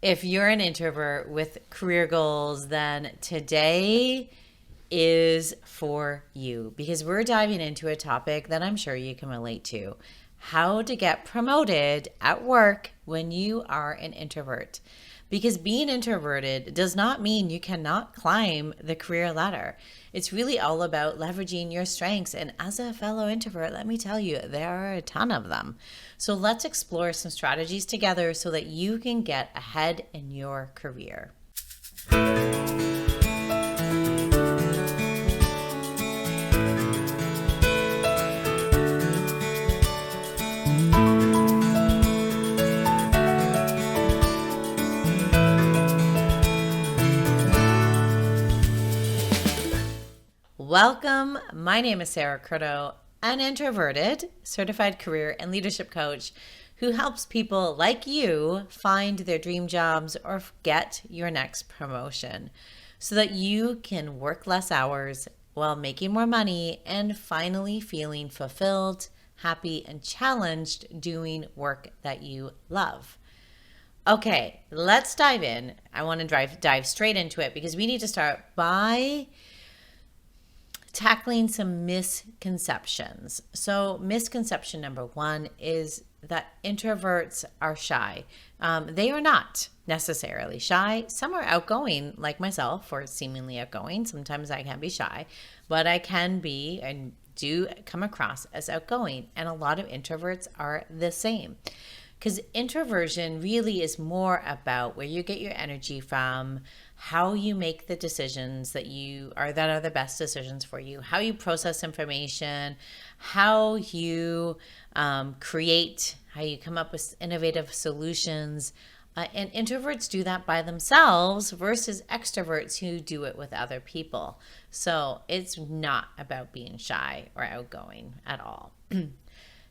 If you're an introvert with career goals, then today is for you because we're diving into a topic that I'm sure you can relate to: how to get promoted at work when you are an introvert. Because being introverted does not mean you cannot climb the career ladder. It's really all about leveraging your strengths. And as a fellow introvert, let me tell you, there are a ton of them. So let's explore some strategies together so that you can get ahead in your career. Welcome. My name is Sarah Curto, an introverted, certified career and leadership coach who helps people like you find their dream jobs or get your next promotion so that you can work less hours while making more money and finally feeling fulfilled, happy, and challenged doing work that you love. Okay, let's dive in. I want to dive straight into it because we need to start by tackling some misconceptions. So, misconception number one is that introverts are shy. They are not necessarily shy. Some are outgoing, like myself, or seemingly outgoing. Sometimes I can be shy, but I can be and do come across as outgoing. And a lot of introverts are the same. Because introversion really is more about where you get your energy from, how you make the decisions that are the best decisions for you, how you process information, how you create, how you come up with innovative solutions. And introverts do that by themselves versus extroverts who do it with other people. So it's not about being shy or outgoing at all.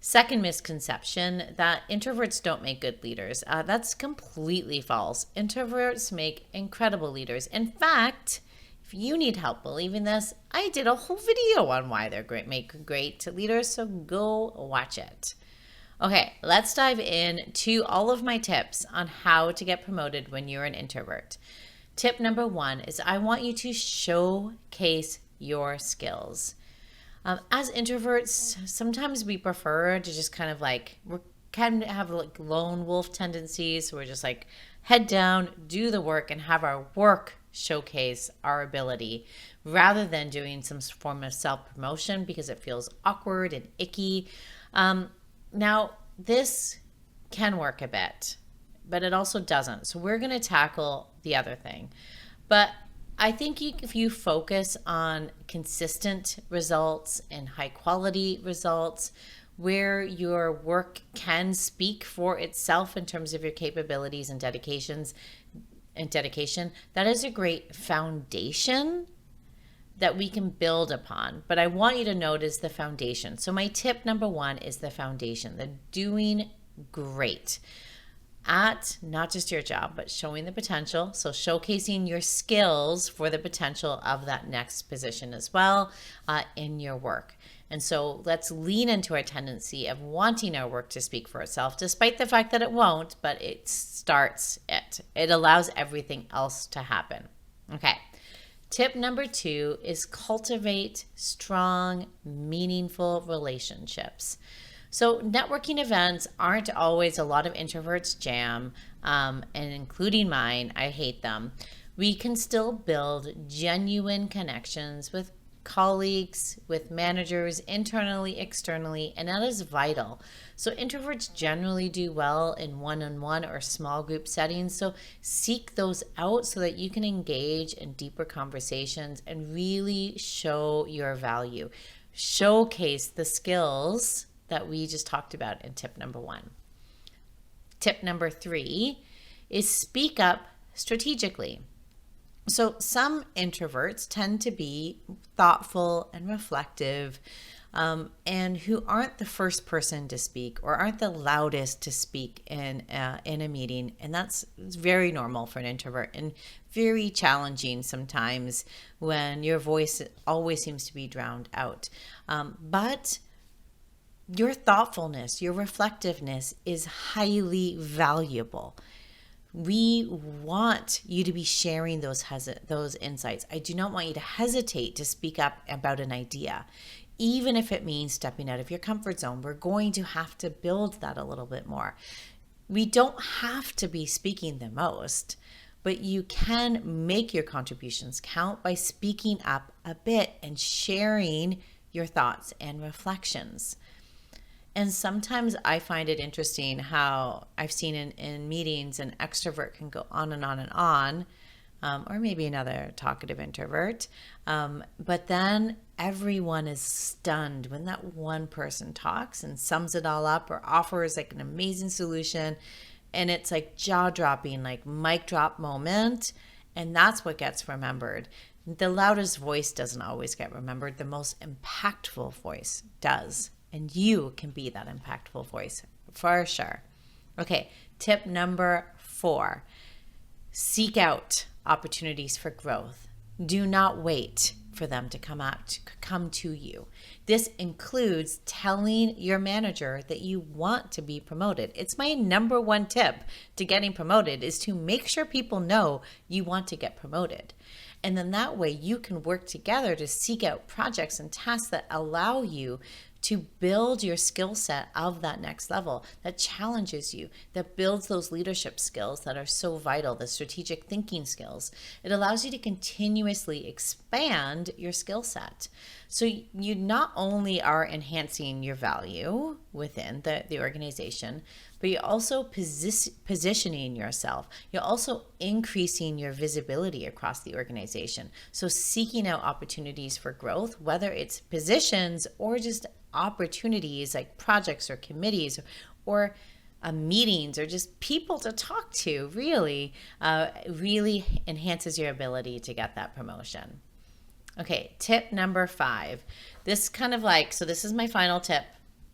Second misconception, that introverts don't make good leaders. That's completely false. Introverts make incredible leaders. In fact, if you need help believing this, I did a whole video on why they're make great leaders, so go watch it. Okay, let's dive into all of my tips on how to get promoted when you're an introvert. Tip number one is I want you to showcase your skills. As introverts, sometimes we prefer to just kind of we can have like lone wolf tendencies. So we're just like head down, do the work, and have our work showcase our ability rather than doing some form of self-promotion because it feels awkward and icky. Now, this can work a bit, but it also doesn't. So we're going to tackle the other thing. But I think if you focus on consistent results and high quality results where your work can speak for itself in terms of your capabilities and dedication, that is a great foundation that we can build upon. But I want you to notice the foundation. So my tip number one is the foundation, the doing great at not just your job, but showing the potential. So showcasing your skills for the potential of that next position as well in your work. And so let's lean into our tendency of wanting our work to speak for itself, despite the fact that it won't, but it starts it. It allows everything else to happen. Okay. Tip number two is cultivate strong, meaningful relationships. So networking events aren't always a lot of introverts' jam, and including mine. I hate them. We can still build genuine connections with colleagues, with managers, internally, externally, and that is vital. So introverts generally do well in one-on-one or small group settings. So seek those out so that you can engage in deeper conversations and really show your value. Showcase the skills that we just talked about in tip number one. Tip number three is speak up strategically. So some introverts tend to be thoughtful and reflective, and who aren't the first person to speak or aren't the loudest to speak in a meeting. And it's very normal for an introvert and very challenging sometimes when your voice always seems to be drowned out. But your thoughtfulness, your reflectiveness is highly valuable. We want you to be sharing those insights. I do not want you to hesitate to speak up about an idea, even if it means stepping out of your comfort zone. We're going to have to build that a little bit more. We don't have to be speaking the most, but you can make your contributions count by speaking up a bit and sharing your thoughts and reflections. And sometimes I find it interesting how I've seen in meetings an extrovert can go on and on and on, or maybe another talkative introvert. But then everyone is stunned when that one person talks and sums it all up or offers like an amazing solution. And it's like jaw-dropping, like mic drop moment. And that's what gets remembered. The loudest voice doesn't always get remembered. The most impactful voice does. And you can be that impactful voice for sure. Okay, tip number 4, seek out opportunities for growth. Do not wait for them to come to you. This includes telling your manager that you want to be promoted. It's my number 1 tip to getting promoted is to make sure people know you want to get promoted. And then that way you can work together to seek out projects and tasks that allow you to build your skill set of that next level, that challenges you, that builds those leadership skills that are so vital, the strategic thinking skills. It allows you to continuously expand your skill set. So you not only are enhancing your value within the organization, but you're also positioning yourself. You're also increasing your visibility across the organization. So seeking out opportunities for growth, whether it's positions or just opportunities like projects or committees or meetings or just people to talk to, really enhances your ability to get that promotion. Okay, tip number 5. This kind of like, so this is my final tip.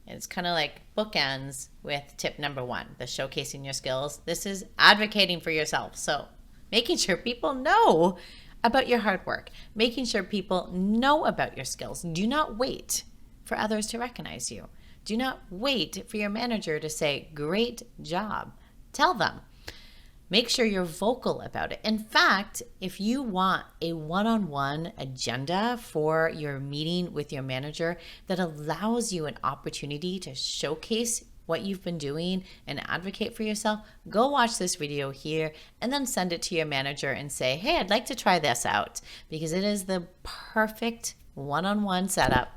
It's kind of like bookends with tip number 1, the showcasing your skills. This is advocating for yourself. So making sure people know about your hard work, making sure people know about your skills. Do not wait for others to recognize you. Do not wait for your manager to say, great job. Tell them. Make sure you're vocal about it. In fact, if you want a one-on-one agenda for your meeting with your manager that allows you an opportunity to showcase what you've been doing and advocate for yourself, go watch this video here and then send it to your manager and say, hey, I'd like to try this out, because it is the perfect one-on-one setup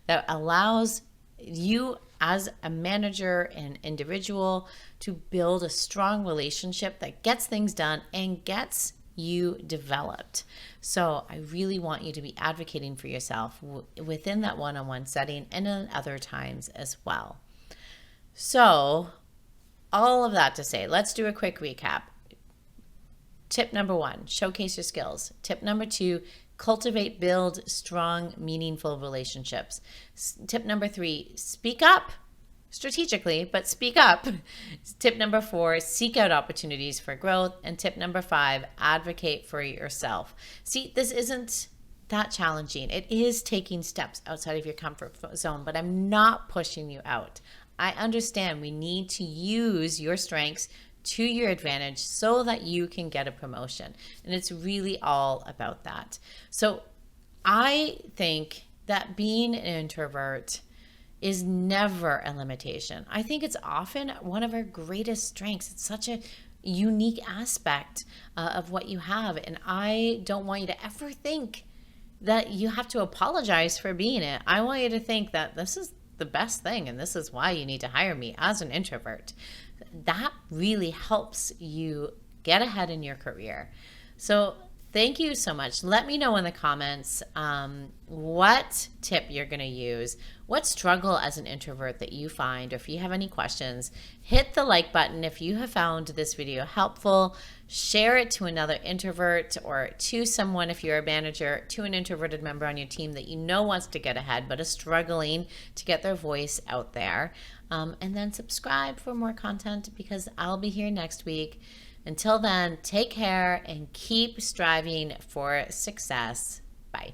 that allows you as a manager and individual to build a strong relationship that gets things done and gets you developed. So I really want you to be advocating for yourself within that one-on-one setting and in other times as well. So all of that to say, let's do a quick recap. Tip number 1, showcase your skills. Tip number 2, cultivate, build strong, meaningful relationships. Tip number 3, speak up strategically, but speak up. Tip number 4, seek out opportunities for growth. And tip number 5, advocate for yourself. See, this isn't that challenging. It is taking steps outside of your comfort zone, but I'm not pushing you out. I understand we need to use your strengths to your advantage so that you can get a promotion. And it's really all about that. So I think that being an introvert is never a limitation. I think it's often one of our greatest strengths. It's such a unique aspect of what you have. And I don't want you to ever think that you have to apologize for being it. I want you to think that this is the best thing and this is why you need to hire me as an introvert. That really helps you get ahead in your career. So thank you so much. Let me know in the comments what tip you're going to use, what struggle as an introvert that you find, or if you have any questions. Hit the like button if you have found this video helpful. Share it to another introvert or to someone, if you're a manager, to an introverted member on your team that you know wants to get ahead but is struggling to get their voice out there. And then subscribe for more content, because I'll be here next week. Until then, take care and keep striving for success. Bye.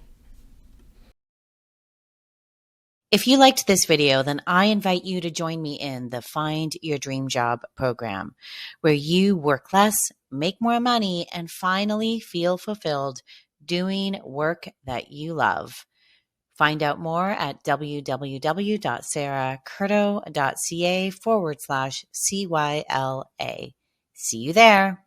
If you liked this video, then I invite you to join me in the Find Your Dream Job program, where you work less, make more money, and finally feel fulfilled doing work that you love. Find out more at www.sarahcurto.ca/CYLA. See you there.